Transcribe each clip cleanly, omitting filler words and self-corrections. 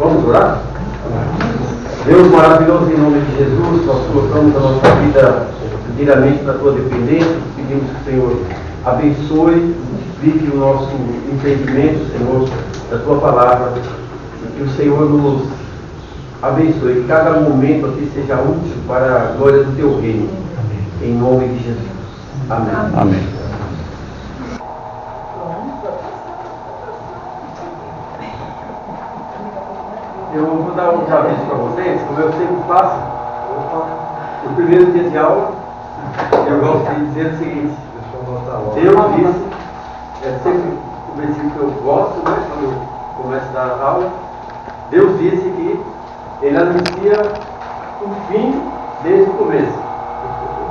Vamos orar? Deus maravilhoso, em nome de Jesus, nós colocamos a nossa vida inteiramente na tua dependência, pedimos que o Senhor abençoe, multiplique o nosso entendimento, Senhor, da tua palavra, e que o Senhor nos abençoe, que cada momento aqui seja útil para a glória do teu reino, em nome de Jesus. Amém. Amém. Eu vou dar uns avisos para vocês, como eu sempre faço. No primeiro dia de aula, eu gosto de dizer o seguinte: Deus disse, é sempre o versículo que eu gosto, né, quando eu começo a dar aula. Deus disse que Ele anuncia o fim desde o começo.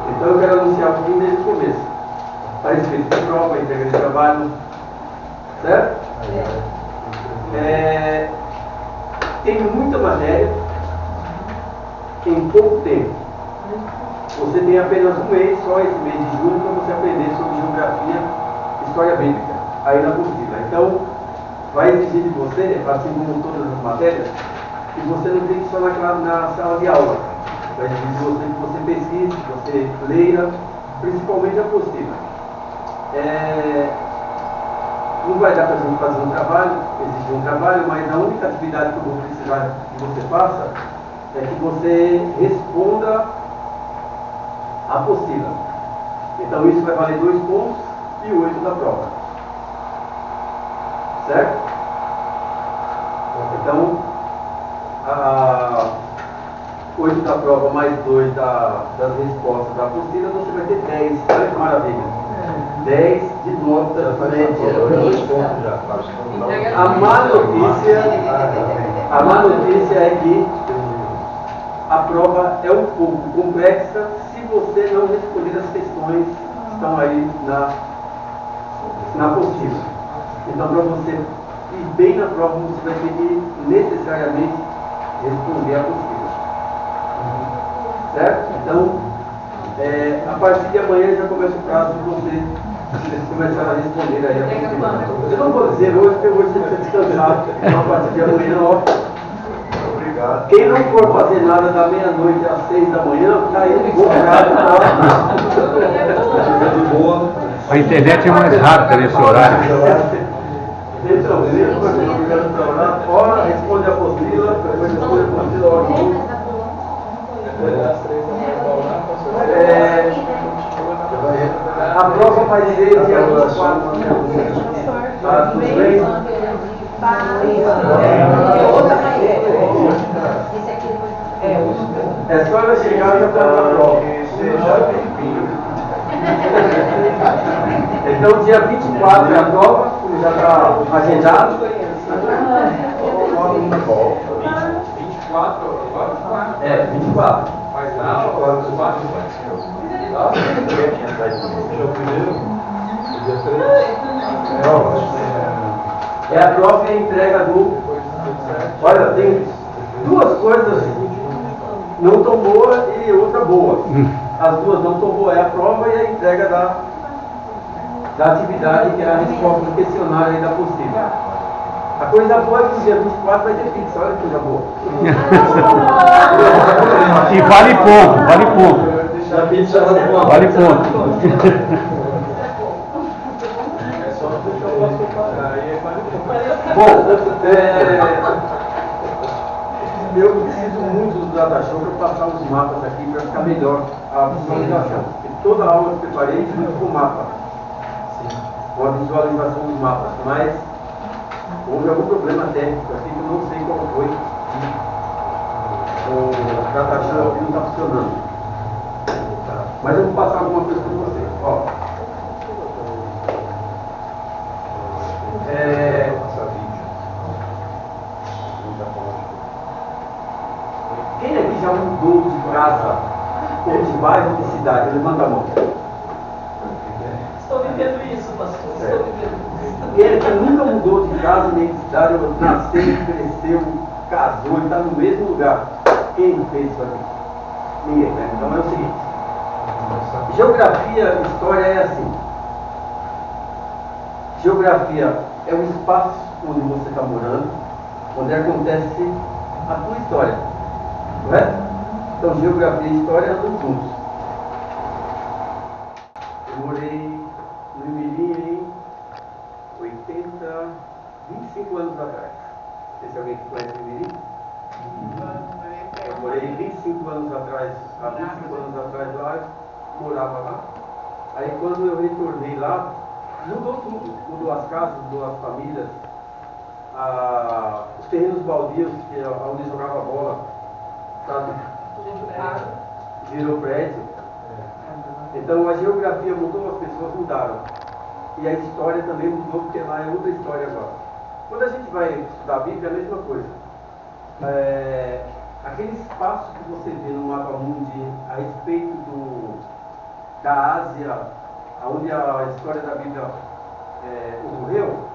Então eu quero anunciar o fim desde o começo. Está escrito em prova, entrega de trabalho, certo? Tem muita matéria em pouco tempo. Você tem apenas um mês, só esse mês de junho, para você aprender sobre geografia e história bíblica, aí na apostila. Então, vai exigir de você, assim como todas as matérias, que você não fique só na sala de aula. Vai exigir de você que você pesquise, que você leia, principalmente a apostila. Não vai dar para a gente fazer um trabalho, exigir um trabalho, mas a única atividade que eu vou precisar que você faça é que você responda a apostila. Então isso vai valer 2 pontos e 8 da prova. Certo? Então, 8 da prova mais 2 das respostas da apostila, você vai ter 10. Olha que maravilha. 10 de nota média. A má notícia é que a prova é um pouco complexa se você não responder as questões que estão aí na apostila. Então, para você ir bem na prova, você vai ter que necessariamente responder a apostila. Certo? Então, a partir de amanhã já começa o prazo de vocês começarem a responder aí a apostila. Eu não vou dizer hoje, porque hoje você precisa descansar. Então, a partir de amanhã, ó. Obrigado. Quem não for fazer nada da meia-noite às 6 da manhã, está indo boa. A internet é mais rápida nesse horário. Então, hora, responde a apostila, depois responde a apostila, hora. A prova vai ser dia 24. Tá tudo bem? É só ela chegar e já está na prova. Então, dia 24 é a prova, já está agendado. 24 agora? 24. Mas não, 24. É a prova e a entrega do. Olha, tem 2 coisas não tão boas e outra boa. As 2 não tão boas é a prova e a entrega da atividade, que é a resposta do questionário aí da apostila. A coisa boa é que no dia 24 vai ter pizza, olha que coisa boa. E vale ponto, vale ponto. A pizza Vale ponto. Bom, eu preciso muito do data show para passar os mapas aqui para ficar melhor a visualização. Porque toda a aula que eu preparei junto com o mapa, com a visualização dos mapas, mas houve algum problema técnico aqui que eu não sei qual foi. O data show aqui não está funcionando. Mas eu vou passar alguma coisa para vocês. Ó. Quem aqui já mudou de casa ou de bairro de cidade? Levanta a mão. Estou vivendo isso, pastor. Estou vivendo isso. Quem aqui nunca mudou de casa nem de cidade, nasceu, cresceu, casou e está no mesmo lugar? Quem fez isso aqui? Ninguém, né? Então é o seguinte. Geografia e história é assim. Geografia é o espaço onde você está morando. onde acontece a tua história, correto? Então, geografia e história andam juntos. Eu morei no Imirim em 25 anos atrás. Não sei se alguém que conhece o Imirim. Eu morei 25 anos atrás, há 25 anos atrás lá, morava lá. Aí quando eu retornei lá, mudou tudo. Mudou as casas, mudou as famílias, os terrenos baldios, que é onde jogava bola, sabe? Virou prédio. Então a geografia mudou, as pessoas mudaram. E a história também mudou, porque lá é outra história agora. Quando a gente vai estudar a Bíblia, é a mesma coisa. Aquele espaço que você vê no mapa mundi a respeito da Ásia, onde a história da Bíblia ocorreu,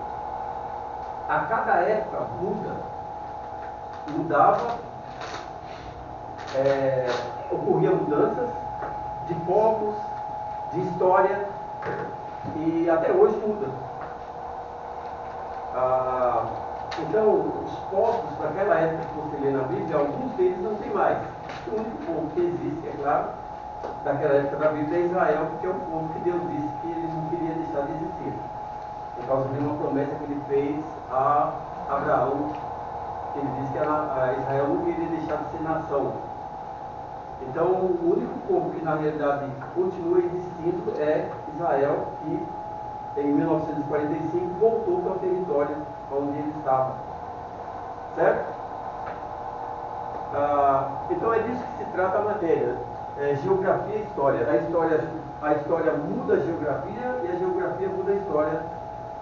a cada época mudava, ocorriam mudanças de povos, de história, e até hoje muda. Então, os povos daquela época que você lê na Bíblia, alguns deles não tem mais. O único povo que existe, é claro, daquela época da Bíblia é Israel, porque é o povo que Deus disse que ele não queria deixar de existir. Por causa de uma promessa que ele fez a Abraão, que ele disse que Israel não queria deixar de ser nação. Então, o único povo que na realidade continua existindo é Israel, que em 1945 voltou para o território onde ele estava. Certo? Então é disso que se trata a matéria. Geografia e história. A história muda a geografia e a geografia muda a história,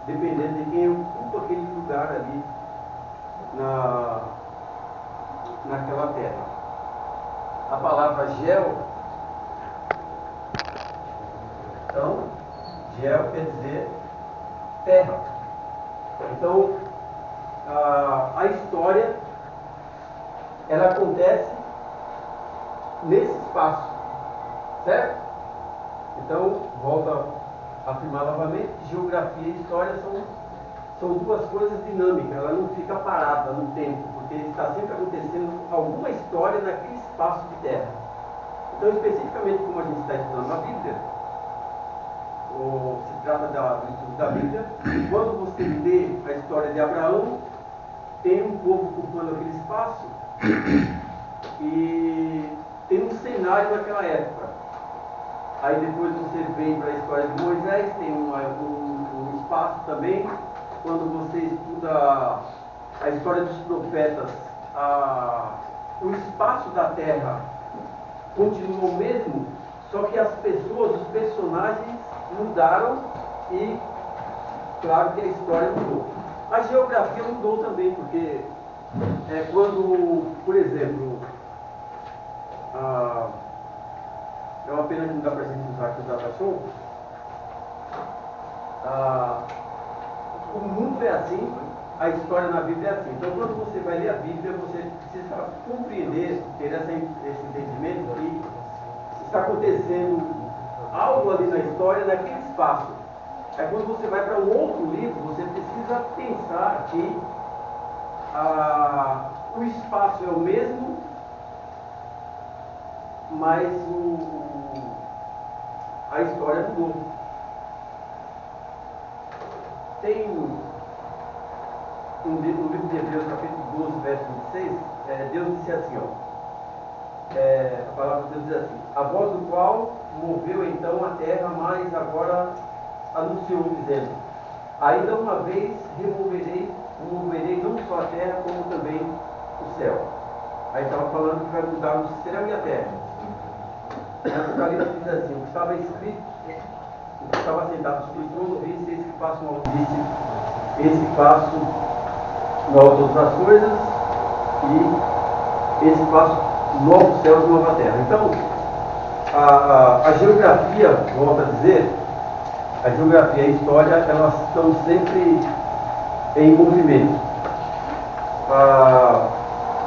dependendo de quem ocupa aquele lugar ali naquela terra. A palavra geo, então, geo quer dizer terra. Então, a história, ela acontece nesse espaço, certo? Então, volto a afirmar novamente, geografia e história são duas coisas dinâmicas, ela não fica parada no tempo, porque está sempre acontecendo alguma história naquele espaço de terra. Então, especificamente como a gente está estudando a Bíblia, ou se trata do estudo da Bíblia, quando você lê a história de Abraão, tem um povo ocupando aquele espaço e tem um cenário daquela época. Aí depois você vem para a história de Moisés, tem um espaço também. Quando você estuda a história dos profetas, o espaço da terra continua o mesmo, só que as pessoas, os personagens mudaram e, claro que a história mudou. A geografia mudou também, porque quando, por exemplo, é uma pena que não dá para a gente usar aqui o data-show, o mundo é assim, a história na Bíblia é assim. Então, quando você vai ler a Bíblia, você precisa compreender, ter esse entendimento que está acontecendo algo ali na história, naquele espaço. É quando você vai para um outro livro, você precisa pensar que o espaço é o mesmo, mas a história mudou. Tem no livro de Hebreus, capítulo 12, verso 26, Deus disse assim, a palavra de Deus diz assim: a voz do qual moveu então a terra, mas agora anunciou, dizendo: ainda uma vez removerei não só a terra, como também o céu. Aí estava falando que vai mudar o céu e a terra. O Apocalipse diz assim: o que estava escrito, o que estava sentado sobre o trono, disse: esse que passa no alto, esse que passa no alto todas as coisas, e esse que passa novos céus e nova terra. Então, a geografia, volto a dizer, a geografia e a história, elas estão sempre em movimento.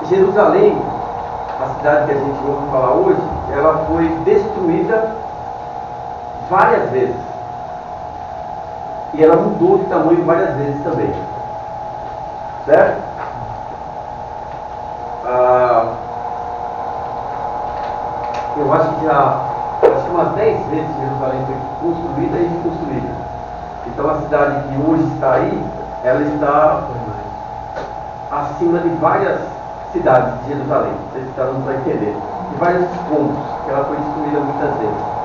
Jerusalém, a cidade que a gente ouve falar hoje, ela foi destruída várias vezes. E ela mudou de tamanho várias vezes também. Certo? eu acho que umas 10 vezes Jerusalém foi construída e reconstruída. Então a cidade que hoje está aí, ela está acima de várias cidades de Jerusalém. Vocês estão dando para entender. De vários pontos, que ela foi destruída muitas vezes.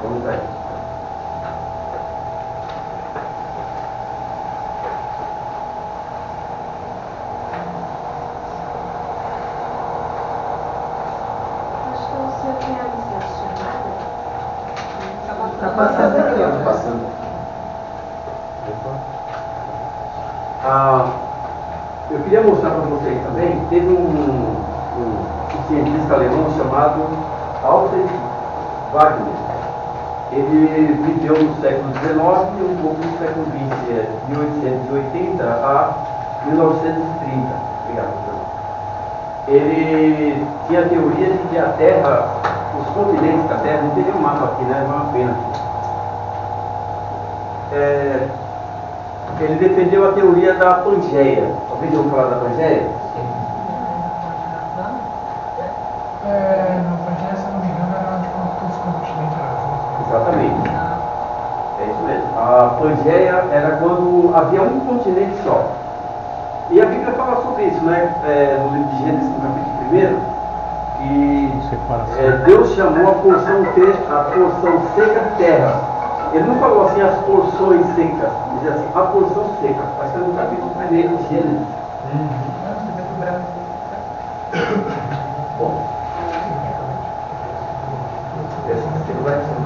Vamos aí. Acho que o senhor tem a lista chamada. Está passando aqui, ó. Passando. Eu queria mostrar para vocês também, teve um cientista alemão chamado Alfred Wagner. Ele viveu no século XIX e um pouco no século XX, 1880 a 1930. Obrigado, professor. Ele tinha a teoria de que a Terra, os continentes da Terra, não teria um mapa aqui, né? É uma pena. Ele defendeu a teoria da Pangeia. Alguém já ouviu falar da Pangeia? No Pangeia, se eu não me engano, era onde todos os continentes eram juntos. Exatamente. É isso mesmo. A Pangeia era quando havia um continente só. E a Bíblia fala sobre isso, né? No livro de Gênesis, no capítulo 1, que Deus chamou a porção seca de terra. Ele não falou assim as porções secas, ele dizia assim, a porção seca. Acho que é no capítulo 1 de Gênesis. Bom. Esse aqui vai ser.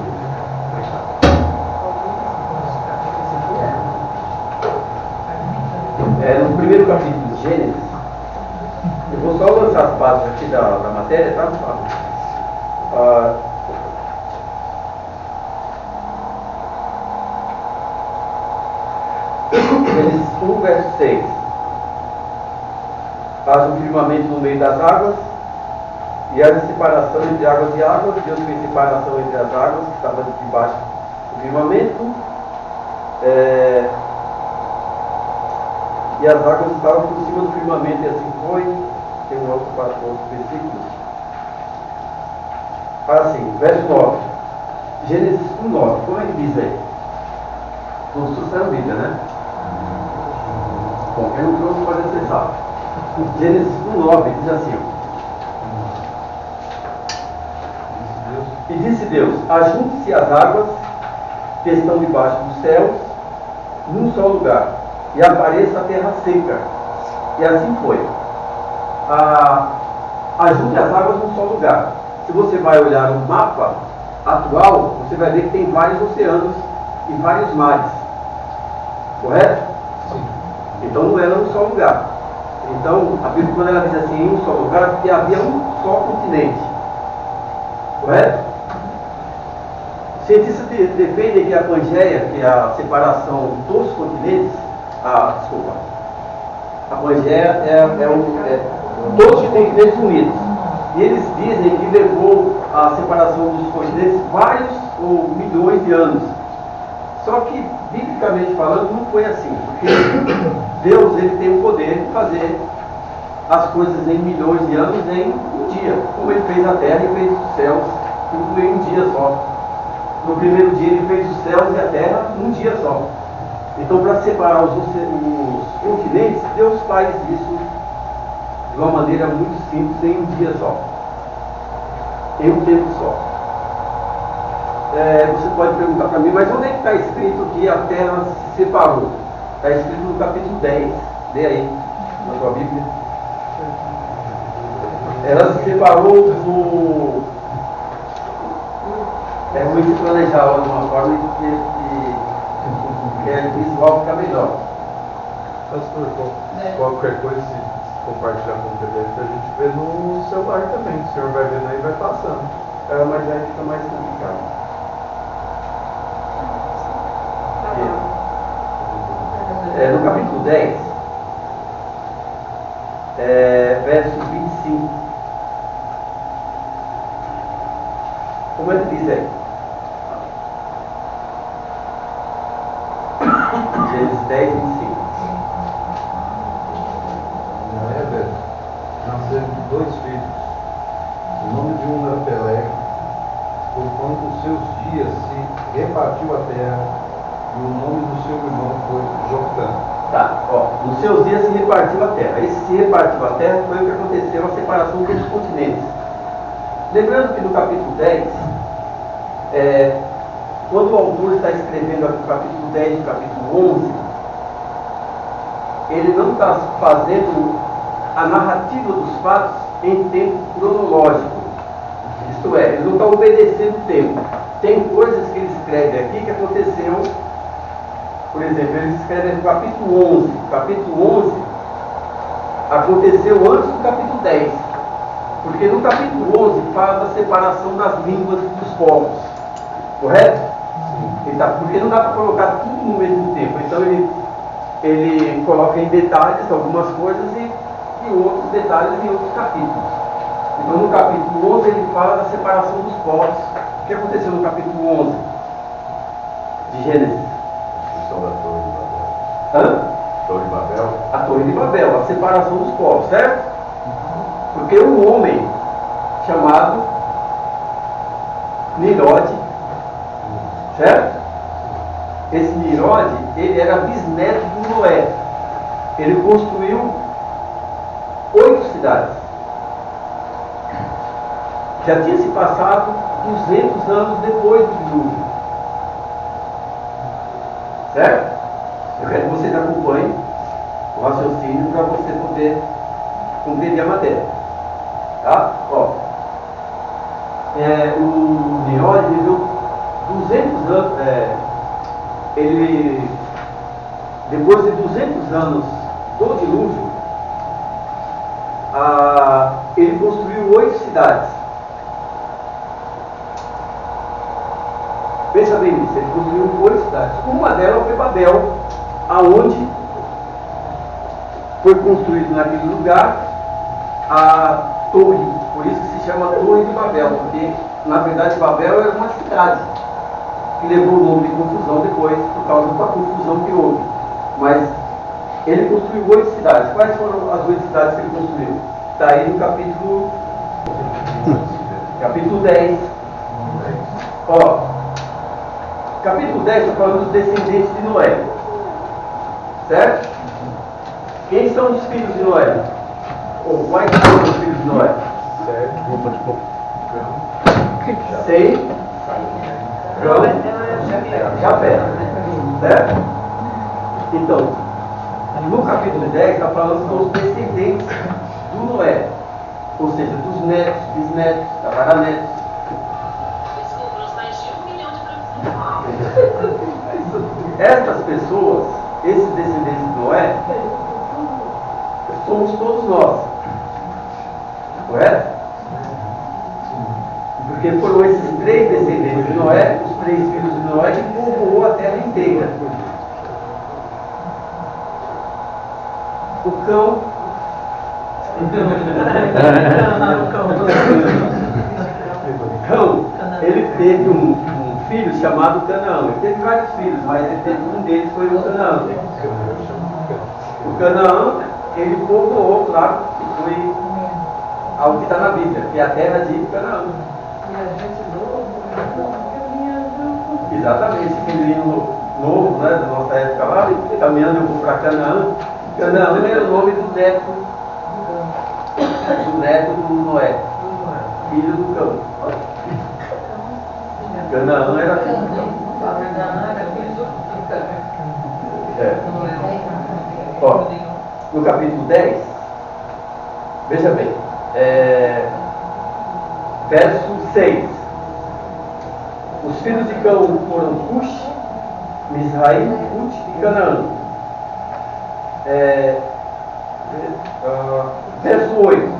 No primeiro capítulo de Gênesis, eu vou só lançar as bases aqui da matéria, tá? Gênesis 1, verso 6. Faz um firmamento no meio das águas, e haja separação entre águas e águas. Deus fez separação entre as águas, que estavam debaixo do firmamento, e as águas estavam por cima do firmamento, e assim foi. Tem um outro versículo. Assim, verso 9. Gênesis 1, 9. Como é que diz aí? Todos trouxeram Bíblia, né? Bom, quem não trouxe pode acessar. Gênesis 1:9 diz assim: E disse Deus: ajunte-se as águas que estão debaixo dos céus num só lugar, e apareça a terra seca. E assim foi. Ajunte as águas num só lugar. Se você vai olhar o mapa atual, você vai ver que tem vários oceanos e vários mares. Correto? Sim. Então não era um só lugar. Então, a Bíblia, quando ela diz assim, em um só lugar, porque havia um só continente. Correto? Os cientistas defendem que a Pangeia, que é a separação dos continentes, a Pangeia todos os continentes unidos. E eles dizem que levou a separação dos continentes vários ou milhões de anos. Só que, biblicamente falando, não foi assim. Porque Deus ele tem o poder de fazer as coisas em milhões de anos em um dia. Como ele fez a terra e fez os céus, tudo em um dia só. No primeiro dia ele fez os céus e a terra num dia só. Então, para separar os continentes, Deus faz isso de uma maneira muito simples, em um dia só. Em um tempo só. Você pode perguntar para mim, mas onde é que está escrito que a terra se separou? Está escrito no capítulo 10. Lê aí, na sua Bíblia. Ela se separou do... É ruim se planejar ela de uma forma que visual fica melhor. Pastor, qualquer coisa, se compartilhar com o PDF, a gente vê no celular também. O senhor vai vendo aí e vai passando. Mas aí fica mais complicado. No capítulo 10, verso 25. Como é que diz aí? Gênesis 10, 25. Não é, velho? nome do seu irmão foi Joctã. Tá, ó, nos seus dias se repartiu a terra. Esse se repartiu a terra foi o que aconteceu, a separação dos continentes. Lembrando que no capítulo 10, quando o autor está escrevendo aqui o capítulo 10 e o capítulo 11, ele não está fazendo a narrativa dos fatos em tempo cronológico. Isto é, ele não está obedecendo o tempo. Tem coisas que ele escreve aqui que aconteceu, por exemplo, ele escreve no capítulo 11. O capítulo 11 aconteceu antes do capítulo 10. Porque no capítulo 11 fala da separação das línguas dos povos. Correto? Porque não dá para colocar tudo no mesmo tempo. Então ele coloca em detalhes algumas coisas e outros detalhes em outros capítulos. Então no capítulo 11 ele fala da separação dos povos. O que aconteceu no capítulo 11 de Gênesis? Sobre a Torre de Babel. Hã? Torre de Babel? A Torre de Babel, a separação dos povos, certo? Porque um homem chamado Nirode, certo? Esse Nirode, ele era bisneto do Noé. Ele construiu 8 cidades. Já tinha se passado 200 anos depois do dilúvio. Certo? Eu quero que vocês acompanhem o raciocínio para você poder compreender a matéria. Tá? Ó. O Nirode viveu 200 anos. Depois de 200 anos do dilúvio, ele construiu 8 cidades. Pensa bem nisso, ele construiu 8 cidades. Uma delas foi Babel, aonde foi construído naquele lugar a torre, por isso que se chama Torre de Babel, porque na verdade Babel era uma cidade que levou o nome de confusão depois, por causa da confusão que houve. Mas ele construiu 8 cidades. Quais foram as 8 cidades que ele construiu? Está aí no capítulo 10. Ó, capítulo 10 está falando dos descendentes de Noé. Certo? Quem são os filhos de Noé? Ou quais são os filhos de Noé? Sem, Cã, Jafé. Certo? Então, no capítulo 10 está falando dos descendentes do Noé. Ou seja, dos netos, bisnetos, tataranetos. Estas pessoas, esses descendentes de Noé, somos todos nós. Correto? Porque foram esses 3 descendentes de Noé, os 3 filhos de Noé, que povoou a terra inteira. O cão. Cão, ele teve um filho chamado Canaã. Ele teve vários filhos, mas ele teve um deles foi o Canaã. O Canaã, ele povoou, claro, que foi algo que está na Bíblia, que é a terra de Canaã. Exatamente, esse filhinho novo, né, da nossa época lá, caminhando eu vou para Canaã. Canaã era o nome do neto do Noé, filho do cão. Canaã era filho do cão. Ó, no capítulo 10, veja bem, verso 6. Os filhos de Cão foram Cush, Misraim, Put e Canaã. Verso 8.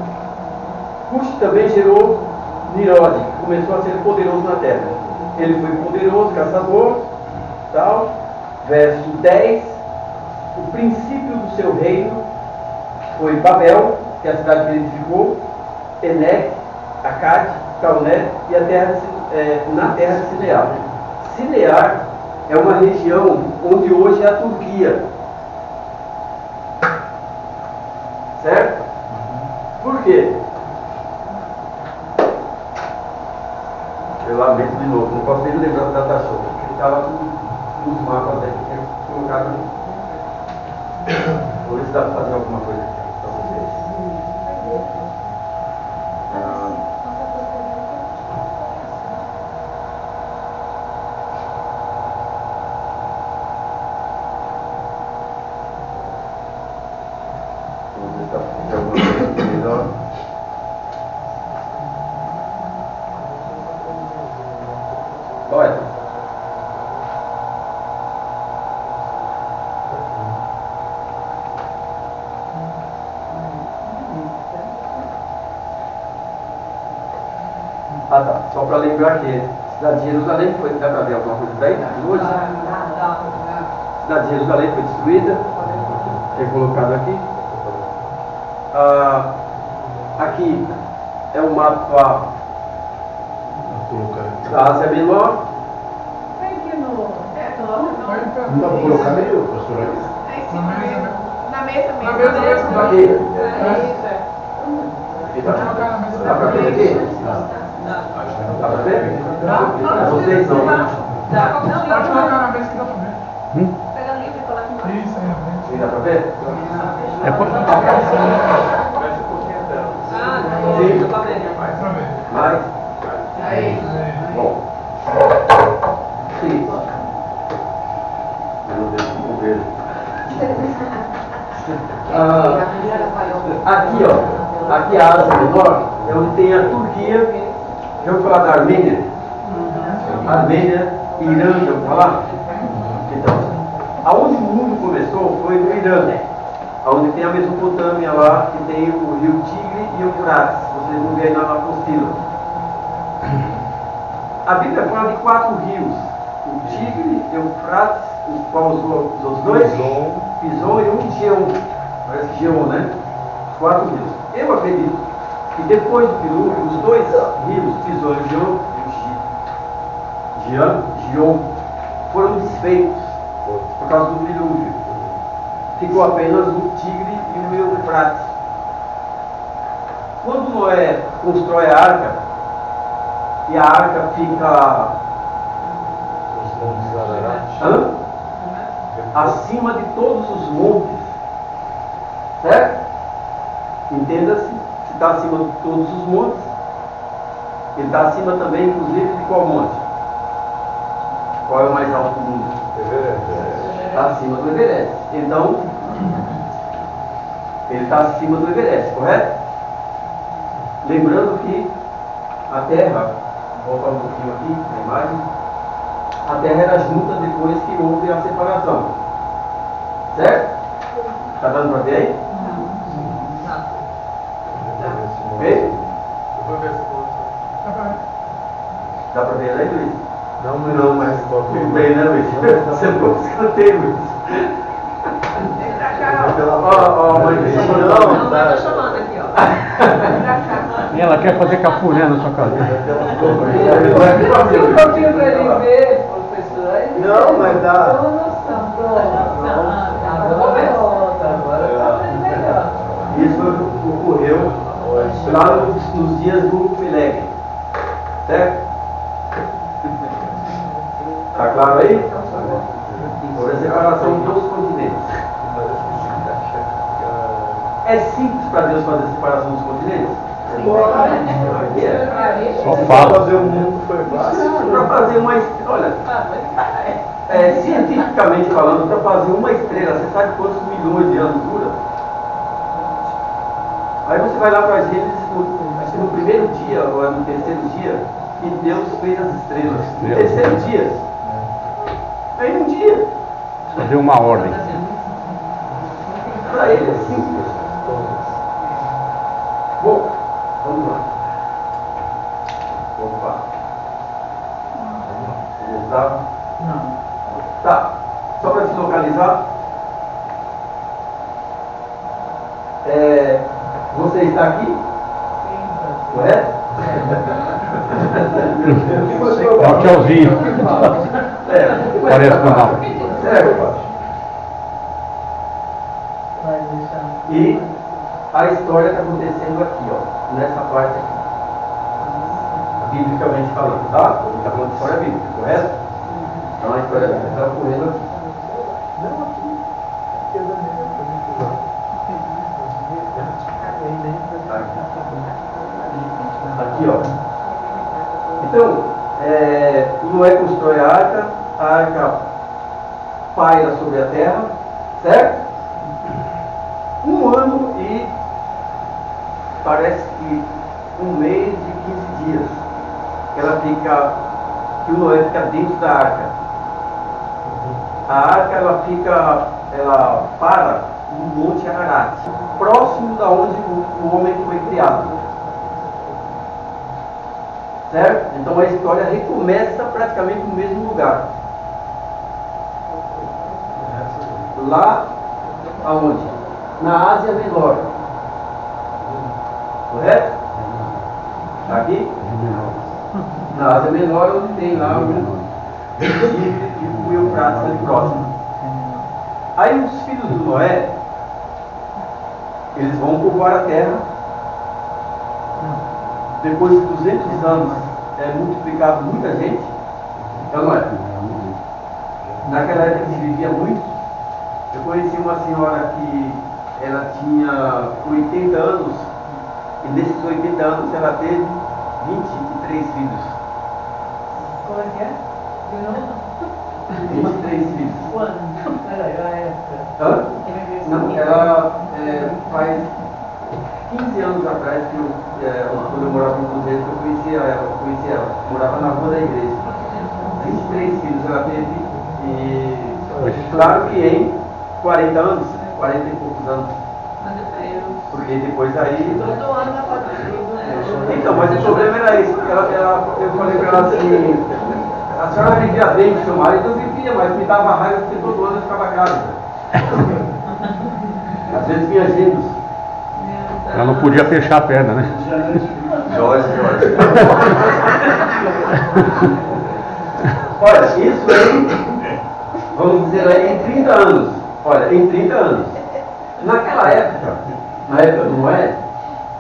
Cush também gerou Nirode, que começou a ser poderoso na terra. Ele foi poderoso, caçador, tal. Verso 10. O princípio do seu reino foi Babel, que é a cidade que ele edificou, Enek, Acade, Calné e a terra na terra de Sinear. Sinear é uma região onde hoje é a Turquia. Certo? Por quê? Eu lamento de novo, não posso nem lembrar da data show, porque ele estava nos mapas aí. precisar fazer alguma coisa para vocês. Vamos ver se tem alguma coisa melhor. Olha. Ah, tá. Só para lembrar que a cidade de Jerusalém foi. Dá para ver alguma coisa daí? Hoje? A cidade de Jerusalém foi destruída. É colocado aqui. Aqui é o mapa da Ásia Menor. Não, colocar meio, professor. Na mesa mesmo. Na mesa mesmo. Aqui. Vou colocar na mesa. Dá para ver aqui? Dá para ver? Vocês não. Pode colocar na mesa que dá pra ver. Pega livro e coloca embaixo. Isso aí, na frente. Sim, dá para ver? É por... Mexe um pouquinho a tela. Sim. Dá pra ver. Vai pra ver. Mais? Aí. Bom. Sim. Eu não deixo de mover. Aqui, ó. Aqui a Ásia Menor é onde tem a Turquia. Já ouviu falar da Armênia? Armênia, Irã, já ouviu falar? Então, aonde o mundo começou foi no Irã, onde tem a Mesopotâmia lá, que tem o rio Tigre e o Eufrates. Vocês vão ver aí na apostila. A Bíblia fala de 4 rios: o Tigre, Eufrates, qual os outros dois? Pison e um Geon. Parece que Geon, né? Os 4 rios. Eu acredito que depois do dilúvio, os 2 rios, Pison e Geon, foram desfeitos por causa do dilúvio. Ficou apenas o Tigre e o Eufrates. Quando Noé constrói a arca, e a arca fica acima de todos os montes, certo? Entenda-se, se está acima de todos os montes, ele está acima também, inclusive, de qual monte? Qual é o mais alto do mundo? Everest. Está acima do Everest. Então, ele está acima do Everest, correto? Lembrando que a Terra, vou voltar um pouquinho aqui na imagem, a Terra era junta depois que houve a separação. Certo? Está dando para ver aí? Ok? Vou ver se posso. Dá para ver aí, Luiz? Não, mas Tudo bem, né, Luiz? Você não escanteio, Luiz. Ó, mãe, Não, mas tô chamando aqui, ó. E ela quer fazer cafuné na sua casa. Se um pouquinho pra ele ver, professor, aí ele Não, mas dá. tem uma noção. Isso ocorreu lá nos dias do Peleg. Certo? Está claro aí? Sobre a separação dos continentes. É simples para Deus fazer a separação dos continentes? Aqui é. Só fala. Fazer o mundo foi fácil. Para fazer uma estrela, olha, cientificamente falando, para fazer uma estrela, você sabe quantos milhões de anos dura? Aí você vai lá para Gênesis, acho que no primeiro dia, ou no terceiro dia, que Deus fez as estrelas. No terceiro dia. Aí um dia. Fazer uma ordem. Para ele é simples. Bom, vamos lá. Opa. Vamos voltar? Não. Tá. Só para se localizar. Você está aqui? Correto? É o tchauzinho. Parece normal. Certo. E a história está acontecendo aqui, ó, nessa parte aqui. Biblicamente falando, tá? Está falando de história bíblica, correto? Então a história bíblica está ocorrendo aqui. Não, aqui. Aqui é da minha, pra gente usar. Terra, certo? 1 ano e parece que 1 mês e 15 dias. Que o Noé fica dentro da arca. A arca ela para no Monte Ararat, próximo da onde o homem foi criado. Certo? Então a história recomeça praticamente no mesmo lugar. Lá aonde? Na Ásia Menor. Correto? Está aqui? Na Ásia Menor, onde tem lá o Eufrates ali próximo. Aí os filhos do Noé, eles vão povoar a terra. Depois de 200 anos é multiplicado muita gente. Então não é? Naquela época se vivia muito. Eu conheci uma senhora que ela tinha 80 anos e nesses 80 anos ela teve 23 filhos. Como é que é? De novo? 23 filhos. Quando? Peraí, a época. Hã? Não, ela faz 15 anos atrás quando eu morava no Cruzeiro, eu conheci ela. Morava na rua da igreja. 23 filhos ela teve e claro que em 40 anos, 40 e poucos anos. Porque depois aí. Todo ano na quadrilha. Então, mas o problema era esse. Eu falei para ela assim, a senhora vivia bem com seu marido, eu vivia, mas me dava raiva porque todo ano eu ficava grávida. Às vezes vinha gêmeos. Ela não podia fechar a perna, né? Jorge. Olha, isso aí, vamos dizer aí, em 30 anos. Olha, em 30 anos. Naquela época, na época do Noé,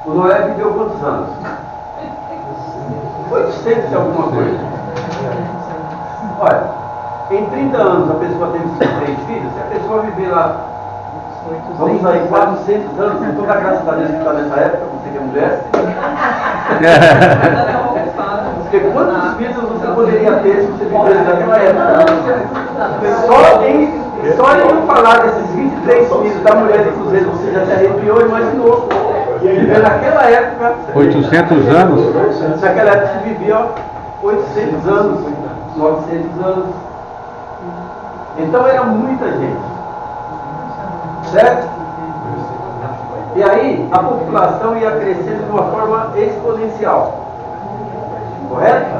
o Noé viveu quantos anos? 800 e alguma coisa. Olha, em 30 anos a pessoa teve 3 filhos, se a pessoa viver lá, vamos aí, 400 anos, com toda a graça da Deus que está nessa época, você que é mulher. Porque quantos filhos você poderia ter se você vivesse naquela época? Só em falar desses 23 filhos da mulher de Cruzeiro, você já se arrepiou e imaginou. Viver naquela época. 800 anos? Naquela época se vivia 800 anos, 900 anos. Então era muita gente. Certo? E aí a população ia crescendo de uma forma exponencial. Correto?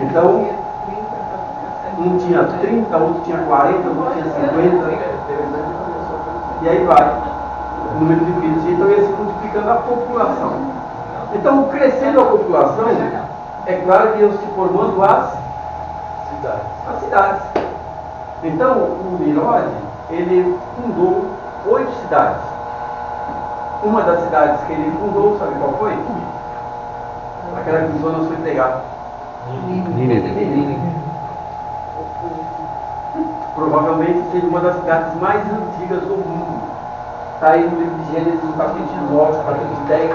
Então, um tinha 30, outro tinha 40, outro tinha 50. E aí vai. O número de filhos. Então ia se multiplicando a população. Então, crescendo a população, é claro que iam se formando as cidades. Então, o Nimrod, ele fundou 8 cidades. Uma das cidades que ele fundou, sabe qual foi? Aquela que Jonas foi pegar. Nínive. Provavelmente seja uma das cidades mais antigas do mundo. Está aí no livro de Gênesis, no capítulo 9, capítulo 10.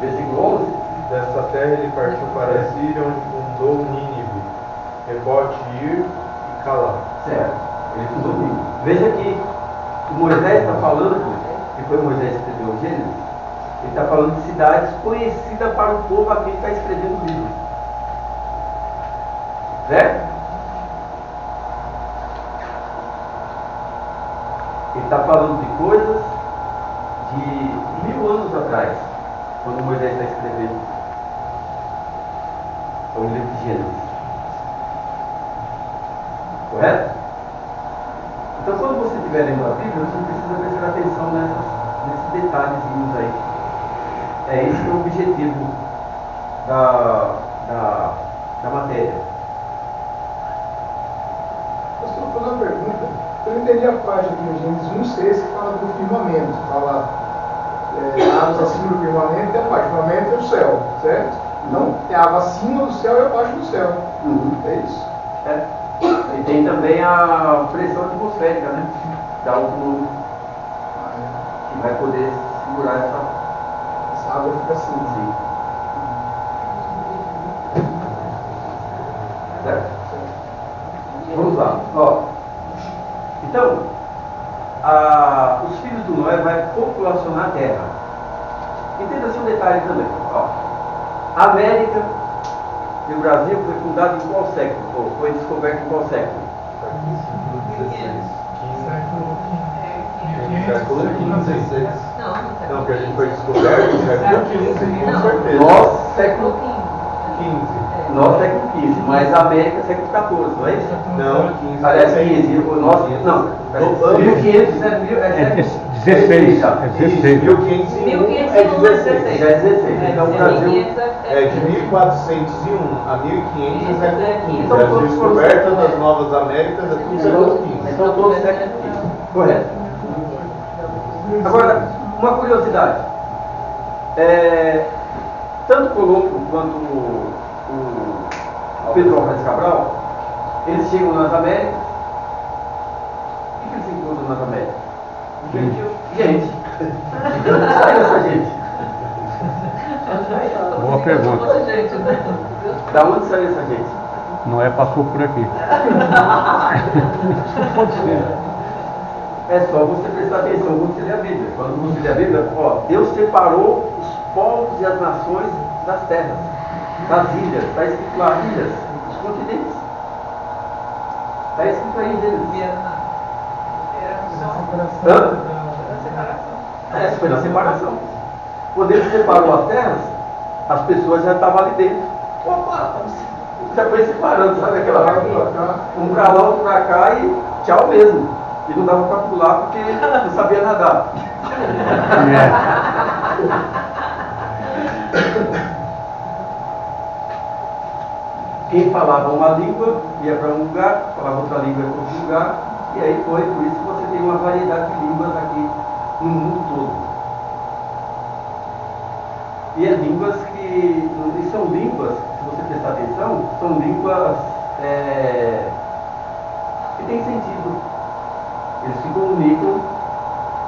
Versículo 11. Dessa terra ele partiu para a Síria, onde fundou Nínive, Rebote, Ir e Calá. Certo, ele fundou Nínive. Veja que o Moisés está falando, que foi Moisés que escreveu o Gênesis, ele está falando de cidades conhecidas para o povo a quem está escrevendo o livro. Certo? Ele está falando de coisas de 1000 anos atrás, quando Moisés está escrevendo o livro de Gênesis. Correto? Então, quando você estiver lendo a Bíblia, você precisa prestar atenção nesses detalhezinhos aí. É esse que é o objetivo da matéria. Pastor, vou fazer uma pergunta. Eu entendi a parte aqui no Gênesis 1:6 que fala do firmamento. Fala águas acima do firmamento e abaixo. O firmamento é o céu, certo? Então, tem água acima do céu e abaixo do céu. É isso? É. E tem também a pressão atmosférica, né? Da altura que vai poder segurar essa Essa água fica assim. sim. A América e o Brasil foi fundado em qual século? Ou foi descoberto em qual século? Século XV. Não, Que a gente foi descoberto no século XV, com certeza. Nós, século XV. Nós, século XV, mas a América, século XIV, não é isso? Não, 15. Aliás, 15, o nosso, não, 1500 é 16, é 16. 1501 é 16. Já é 16, então o Brasil... É de 1401 a 1500 é século XV. Então, A todos descoberta das Novas Américas é tudo século XV. Então todos século XV, correto. Agora, uma curiosidade. Tanto Colombo quanto o Pedro Álvares Cabral, eles chegam nas Américas. O que eles encontram nas Américas? Gente. De onde saiu essa gente? Boa pergunta. Da onde saiu essa gente? Noé passou por aqui. Pode ser. É só você prestar atenção quando você lê a Bíblia. Quando você lê a Bíblia, ó, Deus separou os povos e as nações das terras, das ilhas. Está escrito lá, ilhas, os continentes. Está escrito aí, Gênesis. Hã? Isso foi na separação. Quando ele separou as terras, as pessoas já estavam ali dentro. Opa, já foi separando, sabe aquela um para lá, outro para cá e tchau mesmo. E não dava para pular porque não sabia nadar. Quem falava uma língua ia para um lugar, falava outra língua ia para outro lugar, e aí foi por isso que você tem uma variedade de línguas aqui no mundo todo. E é línguas e são línguas, se você prestar atenção, são línguas que têm sentido. Eles se comunicam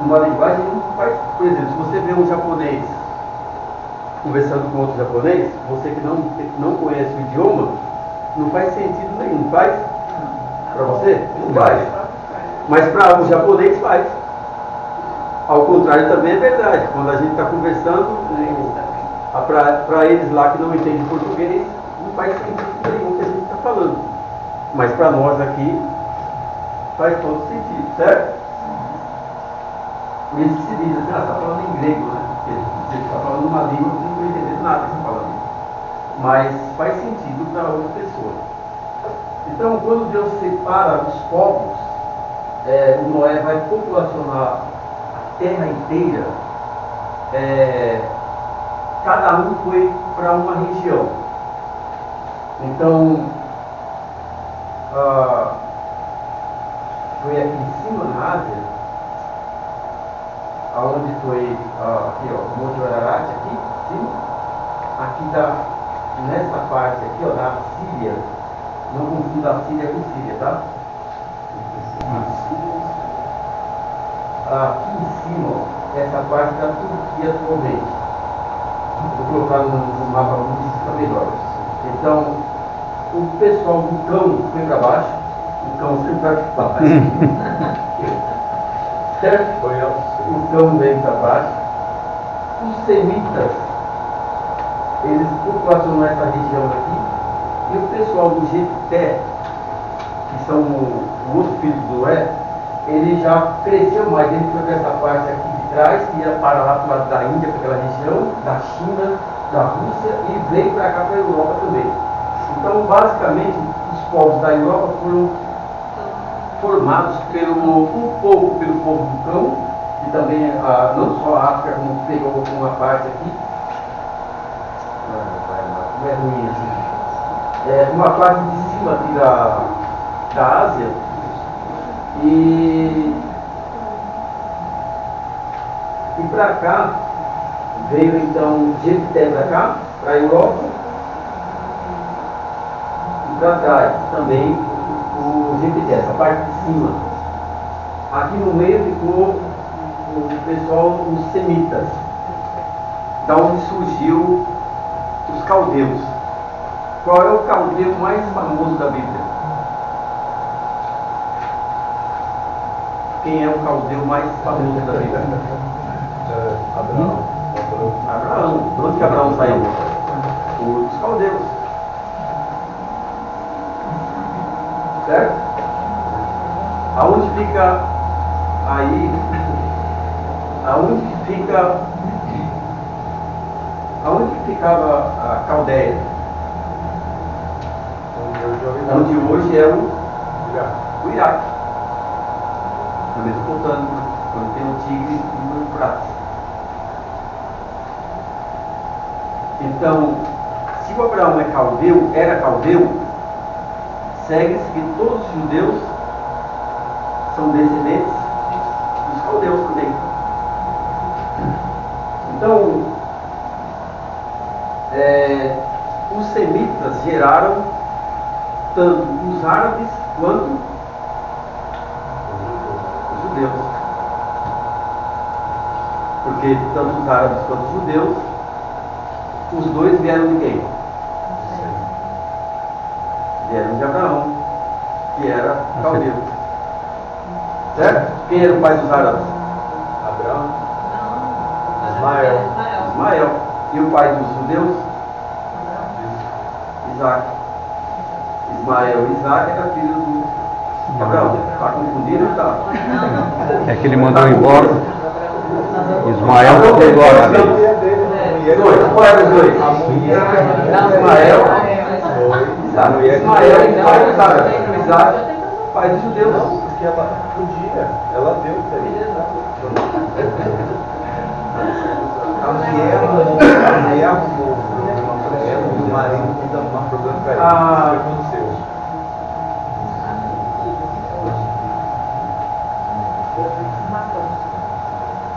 numa linguagem que faz. Por exemplo, se você vê um japonês conversando com outro japonês, você que não conhece o idioma, não faz sentido nenhum. Faz? Para você? Não faz. Mas para o japonês faz. Ao contrário também é verdade. Quando a gente está conversando, para eles lá que não entendem português, não faz sentido nenhum o que a gente está falando. Mas para nós aqui, faz todo sentido, certo? Por isso que se diz assim, está falando em grego, né? Porque você está falando uma língua que não estou entendendo nada que você está falando. Mas faz sentido para outra pessoa. Então, quando Deus separa os povos, o Noé vai populacionar a terra inteira. Cada um foi para uma região. Então, foi aqui em cima na Ásia, aonde foi aqui, ó, Monte Ararat, aqui, sim? Aqui nessa parte aqui, ó, da Síria, não confunda a Síria com Síria, tá? Aqui em cima, ó, essa parte da Turquia atualmente. Vou colocar no mapa para você ficar melhor. Então, o pessoal do cão foi para baixo, o cão sempre vai para baixo. Certo? O cão veio para baixo. Os semitas, eles populacionaram essa região aqui. E o pessoal do Jefté, que são o outro filho do Noé, ele já cresceu mais. Ele foi para essa parte aqui de trás, que ia para lá para o lado da Índia, para aquela região, da China, da Rússia, e veio para cá, para a Europa também. Então, basicamente, os povos da Europa foram formados um pouco pelo povo do cão, e também não só a África, como pegou uma parte aqui, não é ruim assim, uma parte de cima aqui da Ásia, e para cá veio então Jefté para cá, para a Europa, e para trás também o Jefté, essa parte de cima. Aqui no meio ficou o pessoal, os semitas, da onde surgiu os caldeus. Qual é o caldeu mais famoso da Bíblia? Quem é o caldeu mais famoso da Bíblia? Abraão. Abraão. De onde que Abraão saiu? caldeus. Certo? Aonde fica aí? Aonde que ficava a Caldeia? Onde hoje é o Iraque. Na Mesopotâmia, onde tem o Tigre e o Eufrates. Então, se o Abraão é caldeu, era caldeu, segue-se que todos os judeus são descendentes dos caldeus também. Então, os semitas geraram tanto os árabes quanto os judeus. Porque tanto os árabes quanto os judeus, os dois vieram de quem? Vieram de Abraão, que era caldeu. Certo? Quem era o pai dos árabes? Abraão. Ismael. Ismael. E o pai dos judeus? Isaac. Ismael e Isaac eram filhos do Abraão. Está confundido? Tá. É que ele mandou embora. Ismael ficou embora. Dois. Qual era os dois? Ismael. Isaac. Ismael e pai dos árabes. Isaac, pai dos judeus. Não, porque ela podia. Ela deu para ele. A mulher arrumou e o marido que dá um problema para ele. O que aconteceu?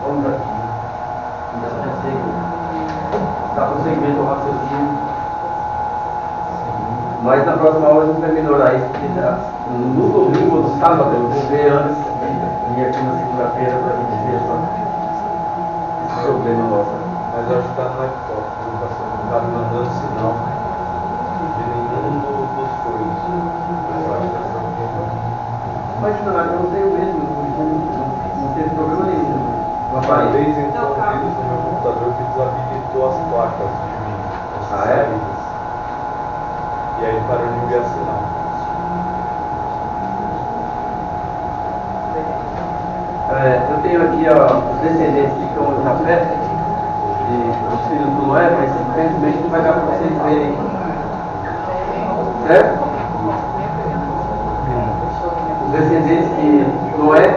Vamos aqui. Dá prosseguimento ao raciocínio. Mas na próxima aula a gente vai melhorar isso, porque no domingo ou no sábado eu vou ver antes de ir aqui na segunda-feira para a gente ver esse problema nosso. Mas eu acho que está na foto, não está mandando sinal de nenhum dos coisas. Mas eu acho que está Mas eu não tenho mesmo, não teve problema nenhum. uma vez entrou um vírus no meu computador que desabilitou as placas de mim. As saídas. E aí parou de enviar sinal. Eu tenho aqui os descendentes de Cão e Jafé, os filhos do Noé, mas infelizmente não vai dar para vocês verem. Certo? Os descendentes de Noé.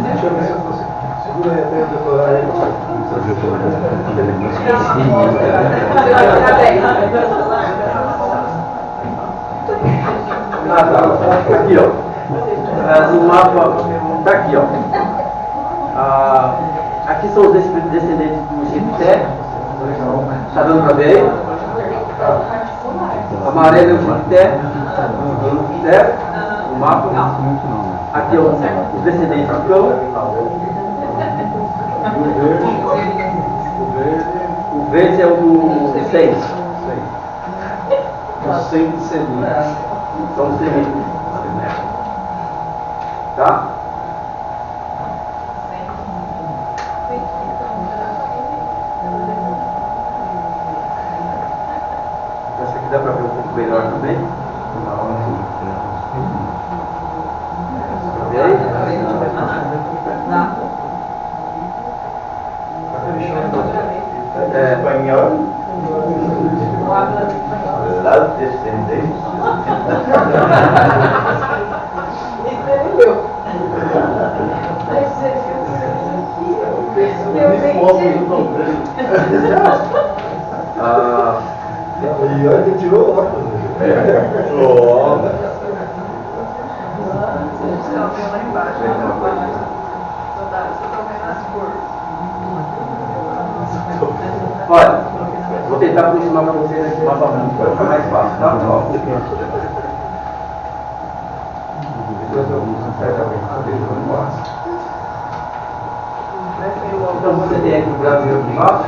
Deixa eu ver se eu consigo. Segura aí até eu decorar aí. Tá aqui, ó. No mapa, tá aqui, ó. Aqui são os descendentes do Jefté. Tá dando pra ver aí? Amarelo é o Jefté. Certo? O mapa. Aqui, ó, os descendentes do Cão. O verde é o do 6. Os 100 descendentes. São os semitas. Tá? Essa aqui dá para ver um pouco melhor também. E aí? Espanhol. Las descendentes. E olha que tirou o óculos. Olha, vou tentar aproximar para vocês esse mapa muito, para ficar mais fácil, tá? Então você tem aqui o Brasil aqui embaixo,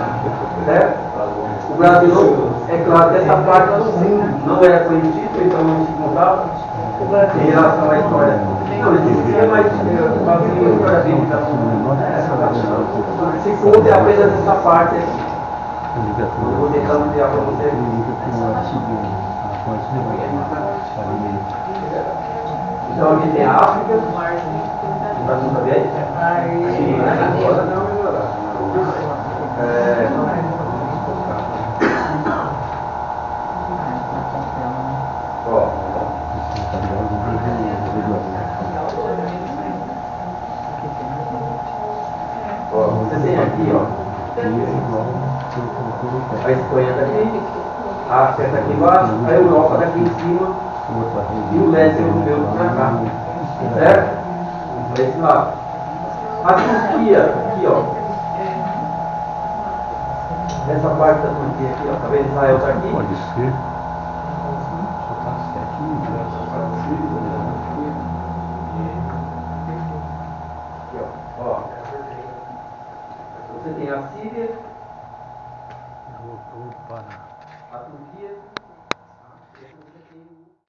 certo? O Brasil, é claro que essa parte do mundo não era conhecido, então não se contava em relação à história Não, isso é mais vazio para a vida. Se conta é apenas essa parte aqui. Eu vou tentar ampliar para você. Então aqui tem a África, a União Soviética. Agora dá uma melhorada. Você tem aqui, ó, a Espanha está aqui, a África está aqui embaixo, a Europa está aqui em cima e o leste europeu está cá, certo? Para esse lado. A Turquia, aqui, ó, essa parte da Turquia aqui, ó, tá vendo? Israel está aqui. Pode ser.